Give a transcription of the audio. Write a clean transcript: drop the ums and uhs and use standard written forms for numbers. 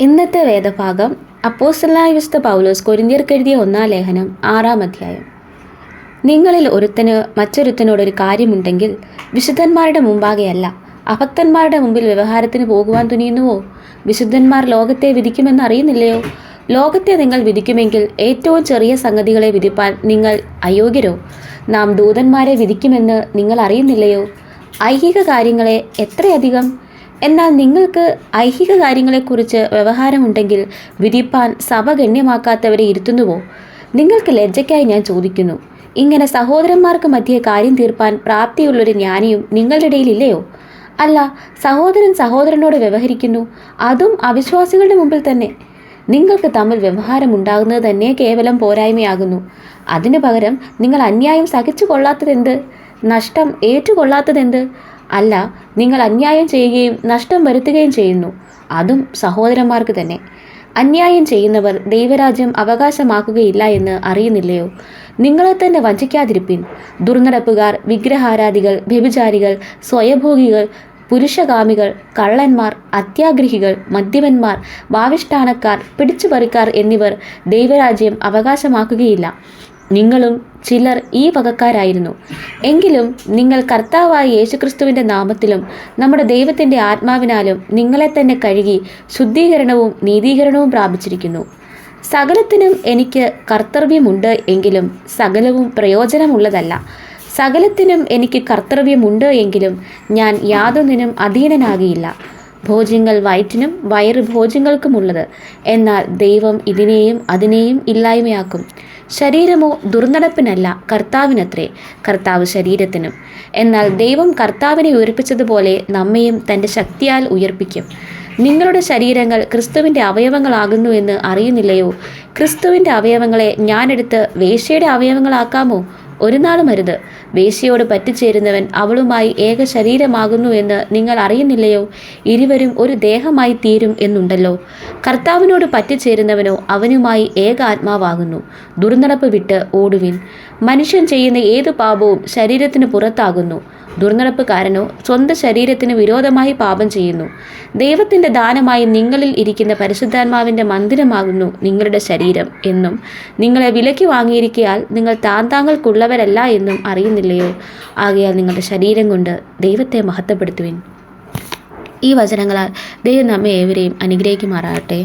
ഇന്നത്തെ വേദഭാഗം അപ്പോസ്തലനായ വിശുദ്ധ പൗലോസ് കൊരിന്ത്യർക്കെഴുതിയ 1-ാം ലേഖനം 6-ാം അധ്യായം. നിങ്ങളിൽ ഒരുത്തന് മറ്റൊരുത്തനോടൊരു കാര്യമുണ്ടെങ്കിൽ വിശുദ്ധന്മാരുടെ മുമ്പാകെയല്ല, അഭക്തന്മാരുടെ മുമ്പിൽ വ്യവഹാരത്തിന് പോകുവാൻ തുനിയുന്നുവോ? വിശുദ്ധന്മാർ ലോകത്തെ വിധിക്കുമെന്ന് അറിയുന്നില്ലയോ? ലോകത്തെ നിങ്ങൾ വിധിക്കുമെങ്കിൽ ഏറ്റവും ചെറിയ സംഗതികളെ വിധിപ്പാൻ നിങ്ങൾ അയോഗ്യരോ? നാം ദൂതന്മാരെ വിധിക്കുമെന്ന് നിങ്ങൾ അറിയുന്നില്ലയോ? ഐഹിക കാര്യങ്ങളെ എത്രയധികം! എന്നാൽ നിങ്ങൾക്ക് ഐഹിക കാര്യങ്ങളെക്കുറിച്ച് വ്യവഹാരമുണ്ടെങ്കിൽ വിധിപ്പാൻ സഭ ഗണ്യമാക്കാത്തവരെ ഇരുത്തുന്നുവോ? നിങ്ങൾക്ക് ലജ്ജയ്ക്കായി ഞാൻ ചോദിക്കുന്നു. ഇങ്ങനെ സഹോദരന്മാർക്ക് മധ്യേ കാര്യം തീർപ്പാൻ പ്രാപ്തിയുള്ളൊരു ജ്ഞാനിയും നിങ്ങളുടെ ഇടയിലില്ലയോ? അല്ല, സഹോദരൻ സഹോദരനോട് വ്യവഹരിക്കുന്നു, അതും അവിശ്വാസികളുടെ മുമ്പിൽ തന്നെ. നിങ്ങൾക്ക് തമ്മിൽ വ്യവഹാരമുണ്ടാകുന്നത് തന്നെ കേവലം പോരായ്മയാകുന്നു. അതിനു പകരം നിങ്ങൾ അന്യായം സഹിച്ചു കൊള്ളാത്തതെന്ത്? നഷ്ടം ഏറ്റുകൊള്ളാത്തതെന്ത്? അല്ല, നിങ്ങൾ അന്യായം ചെയ്യുകയും നഷ്ടം വരുത്തുകയും ചെയ്യുന്നു, അതും സഹോദരന്മാർക്ക് തന്നെ. അന്യായം ചെയ്യുന്നവർ ദൈവരാജ്യം അവകാശമാക്കുകയില്ല എന്ന് അറിയുന്നില്ലയോ? നിങ്ങളെ തന്നെ വഞ്ചിക്കാതിരിപ്പിൻ. ദുർനടപ്പുകാർ, വിഗ്രഹാരാധികൾ, വ്യഭിചാരികൾ, സ്വയഭോഗികൾ, പുരുഷകാമികൾ, കള്ളന്മാർ, അത്യാഗ്രഹികൾ, മദ്യപന്മാർ, വാവിഷ്ഠാനക്കാർ, പിടിച്ചുപറിക്കാർ എന്നിവർ ദൈവരാജ്യം അവകാശമാക്കുകയില്ല. നിങ്ങളും ചിലർ ഈ വകക്കാരായിരുന്നു. എങ്കിലും നിങ്ങൾ കർത്താവായ യേശുക്രിസ്തുവിൻ്റെ നാമത്തിലും നമ്മുടെ ദൈവത്തിൻ്റെ ആത്മാവിനാലും നിങ്ങളെ തന്നെ കഴുകി ശുദ്ധീകരണവും നീതീകരണവും പ്രാപിച്ചിരിക്കുന്നു. സകലത്തിനും എനിക്ക് കർത്തവ്യമുണ്ട്, എങ്കിലും സകലവും പ്രയോജനമുള്ളതല്ല. സകലത്തിനും എനിക്ക് കർത്തവ്യമുണ്ട്, എങ്കിലും ഞാൻ യാതൊന്നിനും അധീനനാകിയില്ല. ഭോജ്യങ്ങൾ വയറ്റിനും വയറ് ഭോജ്യങ്ങൾക്കുമുള്ളത്, എന്നാൽ ദൈവം ഇതിനെയും അതിനെയും ഇല്ലായ്മയാക്കും. ശരീരമോ ദുർനടപ്പിനല്ല, കർത്താവിനത്രേ, കർത്താവ് ശരീരത്തിനും. എന്നാൽ ദൈവം കർത്താവിനെ ഉയർപ്പിച്ചതുപോലെ നമ്മയും തൻ്റെ ശക്തിയാൽ ഉയർപ്പിക്കും. നിങ്ങളുടെ ശരീരങ്ങൾ ക്രിസ്തുവിൻ്റെ അവയവങ്ങളാകുന്നു എന്ന് അറിയുന്നില്ലയോ? ക്രിസ്തുവിൻ്റെ അവയവങ്ങളെ ഞാനെടുത്ത് വേശ്യയുടെ അവയവങ്ങളാക്കാമോ? ഒരു നാളും അരുത്. വേശ്യയോട് പറ്റിച്ചേരുന്നവൻ അവളുമായി ഏക ശരീരമാകുന്നു എന്ന് നിങ്ങൾ അറിയുന്നില്ലയോ? ഇരുവരും ഒരു ദേഹമായി തീരും എന്നുണ്ടല്ലോ. കർത്താവിനോട് പറ്റിച്ചേരുന്നവനോ അവനുമായി ഏക ആത്മാവാകുന്നു. ദുർനടപ്പ് വിട്ട് ഓടുവിൻ. മനുഷ്യൻ ചെയ്യുന്ന ഏതു പാപവും ശരീരത്തിന് പുറത്താകുന്നു. ദുർനടപ്പുകാരനോ സ്വന്തം ശരീരത്തിന് വിരോധമായി പാപം ചെയ്യുന്നു. ദൈവത്തിൻ്റെ ദാനമായി നിങ്ങളിൽ ഇരിക്കുന്ന പരിശുദ്ധാത്മാവിൻ്റെ മന്ദിരമാകുന്നു നിങ്ങളുടെ ശരീരം എന്നും നിങ്ങളെ വിലയ്ക്ക് വാങ്ങിയിരിക്കയാൽ നിങ്ങൾ താങ്കൾക്കുള്ളവരല്ല എന്നും അറിയുന്നില്ലയോ? ആകയാൽ നിങ്ങളുടെ ശരീരം കൊണ്ട് ദൈവത്തെ മഹത്വപ്പെടുത്തുവിൻ. ഈ വചനങ്ങളാൽ ദൈവം നമ്മെ ഏവരെയും അനുഗ്രഹിക്കുമാറാകട്ടെ.